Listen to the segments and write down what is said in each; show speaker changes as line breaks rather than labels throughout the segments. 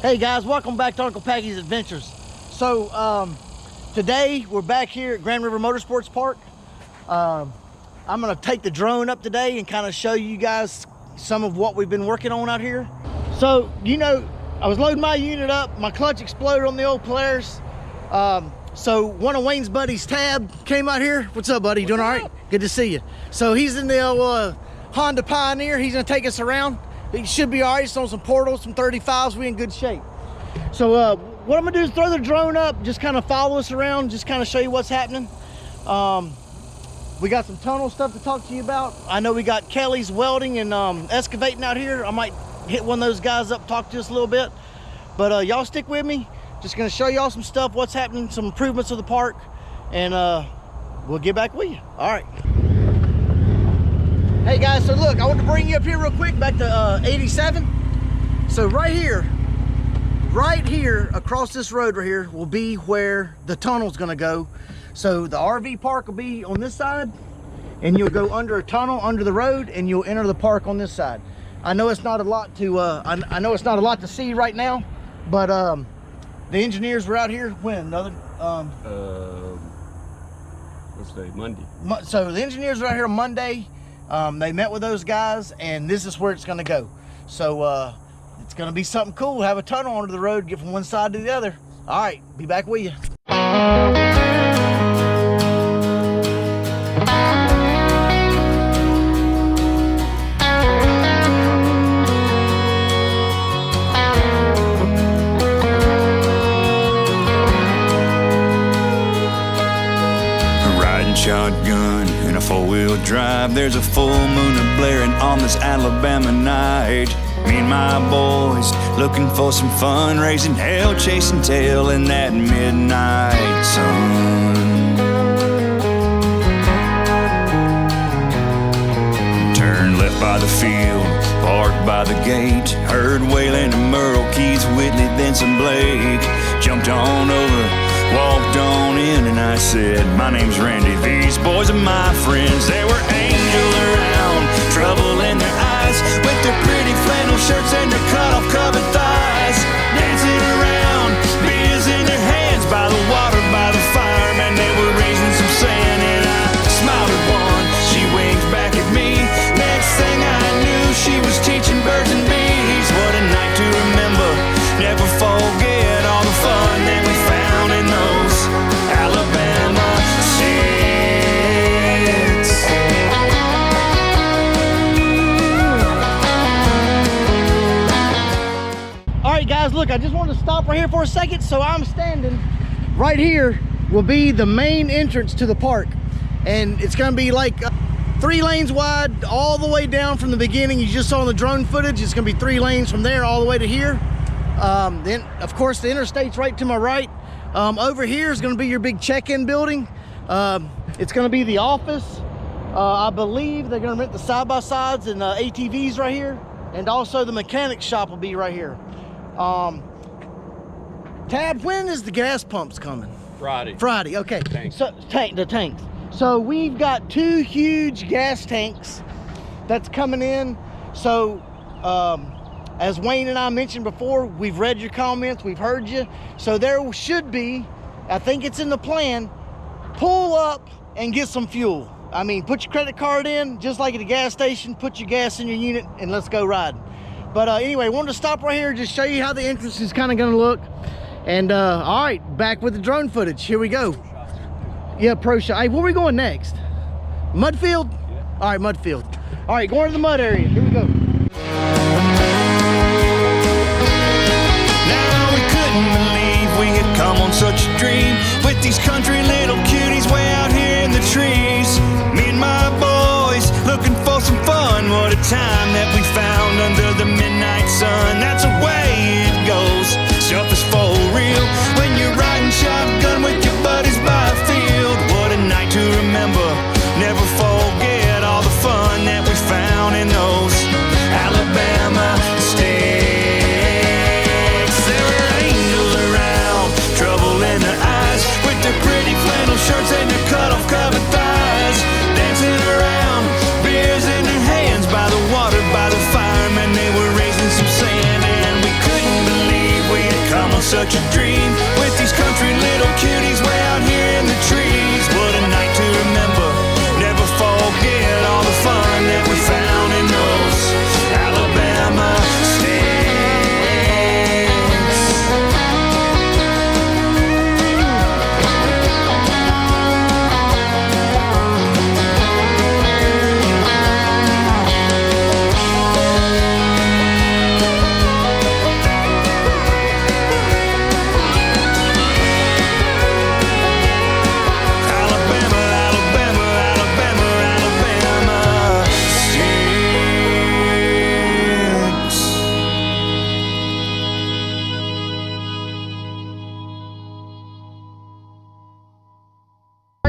Hey guys, welcome back to UnclePacky's Adventures. So today we're back here at Grand River Motorsports Park. I'm gonna take the drone up today and kind of show you guys some of what we've been working on out here. So, you know, I was loading my unit up, my clutch exploded on the old Polaris. So one of Wayne's buddies, Tab, came out here. What's up, buddy? You doing all right? Good to see you. So he's in the Honda Pioneer. He's gonna take us around. He should be all right. It's on some portals, some 35s. We in good shape. So what I'm gonna do is throw the drone up, just kind of follow us around, just kind of show you what's happening. We got some tunnel stuff to talk to you about. I know we got Kelly's welding and excavating out here. I might hit one of those guys up, talk to us a little bit. But y'all stick with me. Just gonna show y'all some stuff, what's happening, some improvements of the park, and we'll get back with you. All right. Hey guys, so look, I want to bring you up here real quick, back to 87. So right here across this road right here will be where the tunnel's gonna go. So the RV park will be on this side, and you'll go under a tunnel under the road, and you'll enter the park on this side. I know it's not a lot to I know it's not a lot to see right now, but the engineers were out here when
what's the day? Monday.
So the engineers were out here on Monday. They met with those guys, and this is where it's going to go. So it's going to be something cool. Have a tunnel under the road, get from one side to the other. All right, be back with you.
Shotgun and a four-wheel drive. There's a full moon blaring on this Alabama night. Me and my boys looking for some fun, raising hell, chasing tail in that midnight sun. Turned left by the field, parked by the gate. Heard wailing and Merle, Keys, Whitley, then some Blake. Jumped on over, walked on in, and I said, my name's Randy, these boys are my friends. They were angels around, trouble in their eyes, with their pretty flannel shirts and their cut-off covered thighs. Dancing around, beers in their hands, by the water, by the fire, man, they were raising some sand. And I smiled at one, she winked back at me. Next thing I knew, she was teaching birds and bees. What a night to remember, never forget all the fun that we found in those Alabama streets.
All right, guys, look, I just wanted to stop right here for a second. So I'm standing right here will be the main entrance to the park, and it's going to be like 3 lanes wide all the way down from the beginning. You just saw in the drone footage, it's going to be 3 lanes from there all the way to here. Then of course the interstate's right to my right. Over here is going to be your big check-in building. It's going to be the office. I believe they're going to rent the side-by-sides and ATVs right here, and also the mechanic shop will be right here. Tab, when is the gas pumps coming?
Friday.
Friday, okay.
Tanks.
So the tanks. So we've got 2 huge gas tanks that's coming in. So as Wayne and I mentioned before, we've read your comments, we've heard you. So there should be, I think it's in the plan, pull up and get some fuel. I mean, put your credit card in, just like at a gas station, put your gas in your unit, and let's go riding. But anyway, wanted to stop right here, just show you how the entrance is kind of gonna look. And all right, back with the drone footage, here we go. Yeah, pro shop. Hey, where are we going next? Mudfield? Yeah. All right, Mudfield. All right, going to the mud area, here we go.
Believe we had come on such a dream with these country little cuties way out here in the trees. Me and my boys looking for some fun. What a time that we found under the midnight sun. That's the way it goes. Stuff is for real when you're riding shotgun with your buddies by a field. What a night to remember. Never forget all the fun that we found in those Alabama states. Shirts and their cut-off covered thighs, dancing around, beers in their hands, by the water, by the fire, man, they were raising some sand, and we couldn't believe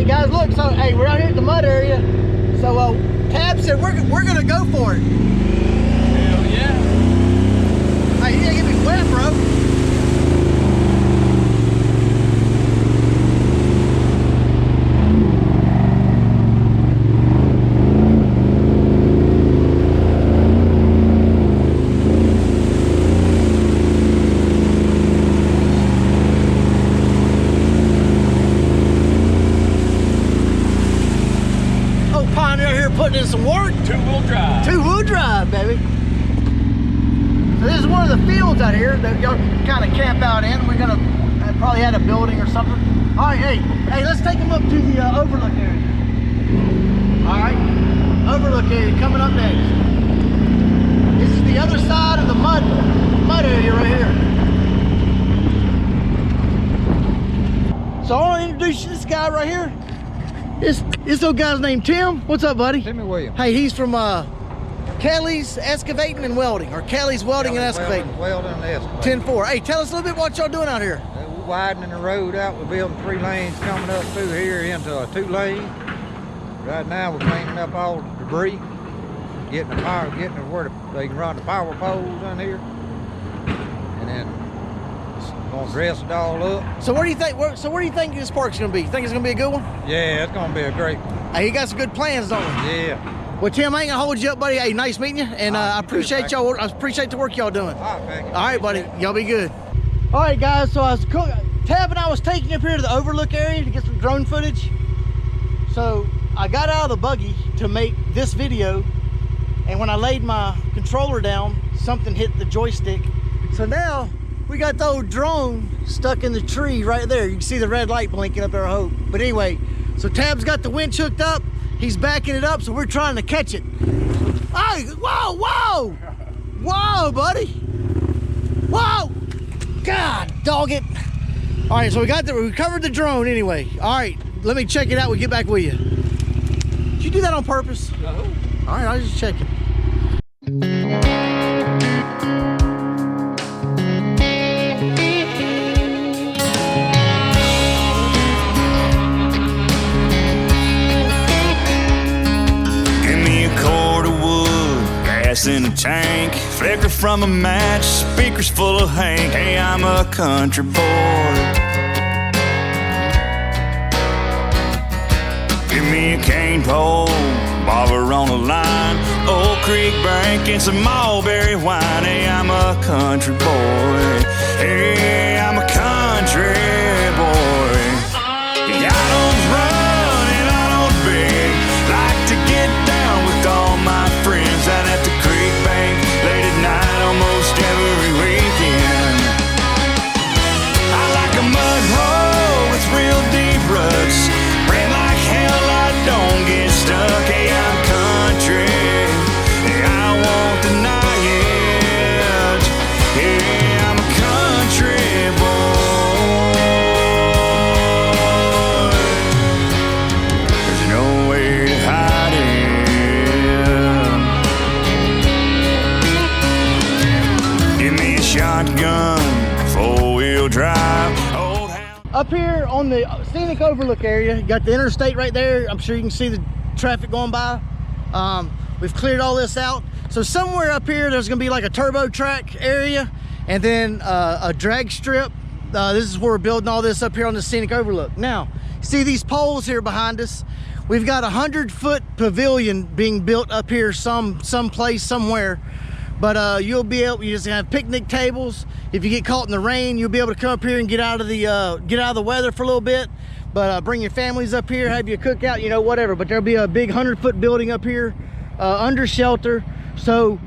right, guys, look, so, hey, we're out here at the mud area. So, Tab said we're gonna go for it.
Hell yeah.
Hey, you gotta get me wet, bro. Putting in some work.
Two-wheel drive.
Two-wheel drive, baby. So this is one of the fields out here that y'all kind of camp out in. We're gonna probably had a building or something. All right, hey, let's take them up to the Overlook area. All right, Overlook area coming up next. This is the other side of the mud area right here. So I want to introduce you to this guy right here. This little guy's named Tim. What's up, buddy?
Timmy Williams.
Hey, he's from Kelly's Excavating and Welding, or Kelly's Welding and Excavating.
Welding and excavating.
10-4. Hey, tell us a little bit what y'all doing out here.
We're widening the road out. We're building 3 lanes coming up through here into a 2-lane. Right now, we're cleaning up all the debris, getting the power, getting it where they can run the power poles in here, and then gonna dress it all up.
So where do you think? Where do you think this park's gonna be? You think it's gonna be a good one?
Yeah, it's gonna be a great one.
Hey, you got some good plans, don't you?
Yeah.
Well, Tim, I ain't gonna hold you up, buddy. Hey, nice meeting you, and I appreciate y'all. I appreciate the work y'all doing.
All right, Packy.
All right, buddy. Y'all be good. All right, guys. So Tab and I was taking you up here to the Overlook area to get some drone footage. So I got out of the buggy to make this video, and when I laid my controller down, something hit the joystick. So now we got the old drone stuck in the tree right there. You can see the red light blinking up there, I hope. But anyway, so Tab's got the winch hooked up. He's backing it up, so we're trying to catch it. Hey, whoa, whoa! Whoa, buddy! Whoa! God, dog it. All right, so we covered the drone anyway. All right, let me check it out. We'll get back with you. Did you do that on purpose?
No.
All right, I was just checking.
In a tank, flicker from a match, speakers full of Hank. Hey, I'm a country boy. Give me a cane pole, bobber on the line, Old Creek bank and some mulberry wine. Hey, I'm a country boy. Hey, I'm a country boy. Yeah, I don't run and I don't beg, like to get down with all my friends out at the late at night almost every weekend. I like a mud hole with real deep ruts, ran like hell, I don't get stuck. Hey, I'm country, hey, I won't deny it. Yeah, I'm a country boy. There's no way to hide it. Shotgun, 4-wheel drive.
Up here on the Scenic Overlook area, you got the interstate right there. I'm sure you can see the traffic going by. We've cleared all this out. So somewhere up here, there's gonna be like a turbo track area, and then a drag strip. This is where we're building all this up here on the Scenic Overlook. Now, see these poles here behind us? We've got a 100-foot pavilion being built up here someplace, somewhere. But you'll be able, you just have picnic tables. If you get caught in the rain, you'll be able to come up here and get out of the weather for a little bit. But bring your families up here, have you a cookout, you know, whatever. But there'll be a big 100-foot building up here under shelter, so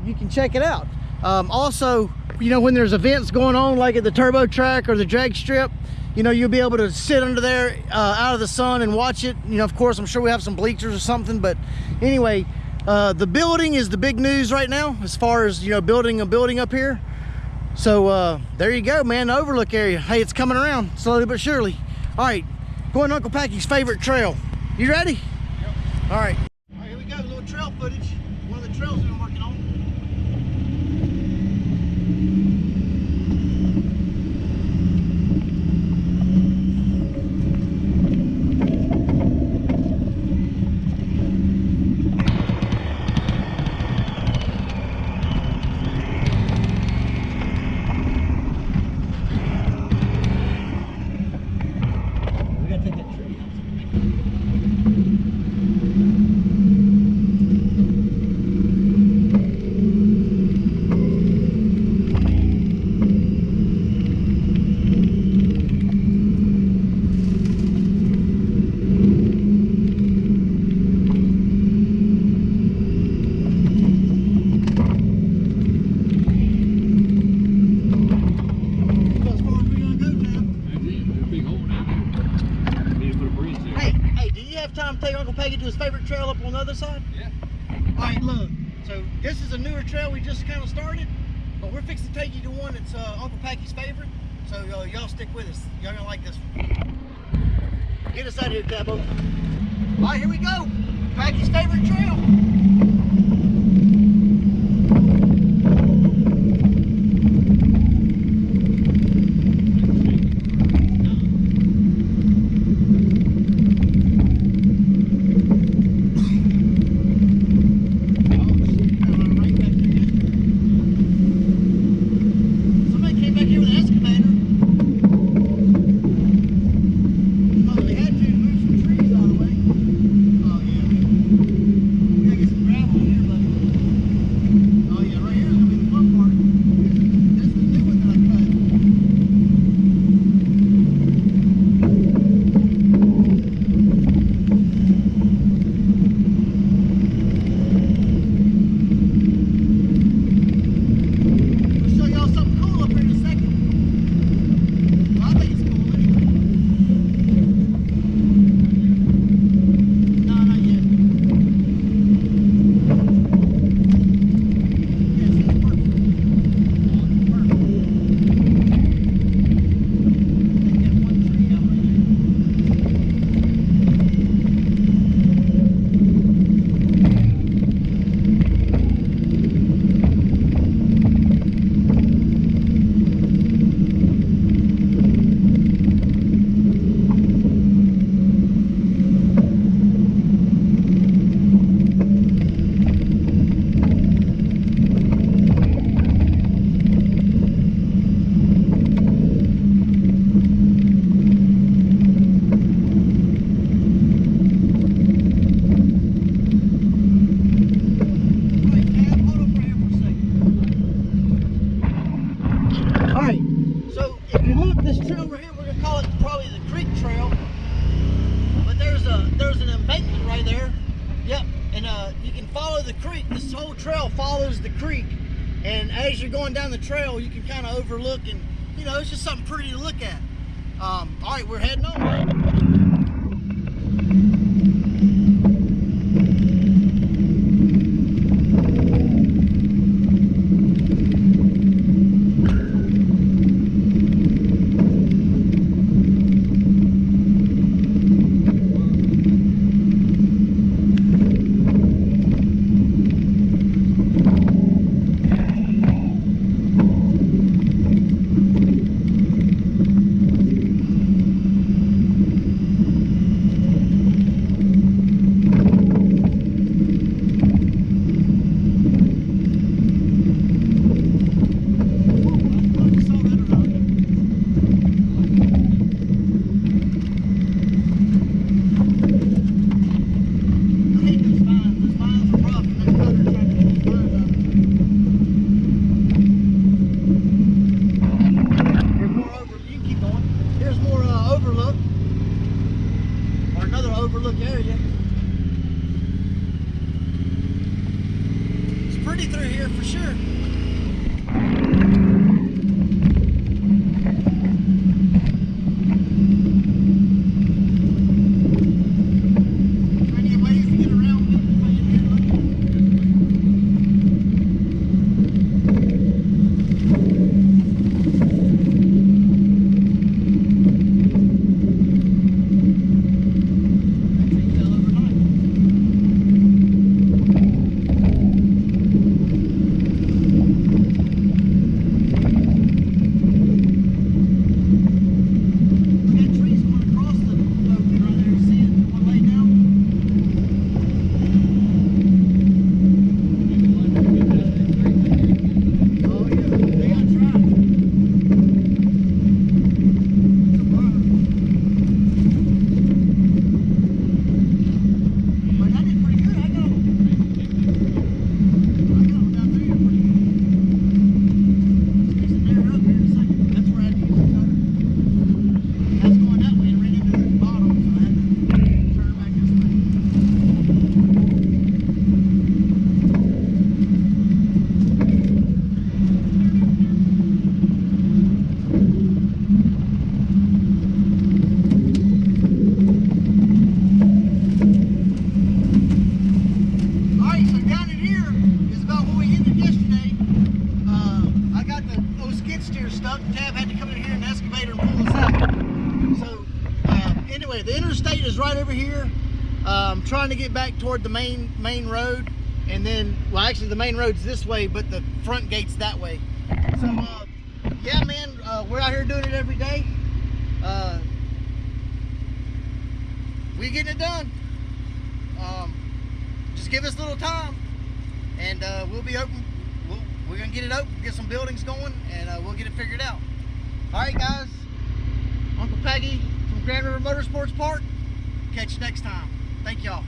you can check it out. Also, you know, when there's events going on like at the turbo track or the drag strip, you know, you'll be able to sit under there out of the sun and watch it. You know, of course, I'm sure we have some bleachers or something, but anyway, the building is the big news right now as far as, you know, building a building up here. So there you go, man, the Overlook area. Hey, it's coming around slowly but surely. All right, going to Uncle Packy's favorite trail. You ready? Yep. All right. All right, here we go, a little trail footage. One of the trails we've been working on. his favorite trail up on the other side?
Yeah.
All right, look. So this is a newer trail we just kind of started, but we're fixing to take you to one that's Uncle Packy's favorite. So y'all stick with us. Y'all gonna like this one. Get us out of here, Cabo. All right, here we go. Packy's favorite trail. And as you're going down the trail, you can kind of overlook, and you know, it's just something pretty to look at. All right, we're heading on. Overlook area. It's pretty through here for sure. Any ways to get around if I get here looking? skid steer stuck. Tab had to come in here in the excavator and pull us out. So anyway, the interstate is right over here. I'm trying to get back toward the main road, and then, well, actually the main road's this way, but the front gate's that way. So yeah, man, we're out here doing it every day. We're getting it done. Just give us a little time, and we'll be open. We're gonna get it open, get some buildings going, and we'll get it figured out. All right, guys. Uncle Packy from Grand River Motorsports Park. Catch you next time. Thank y'all.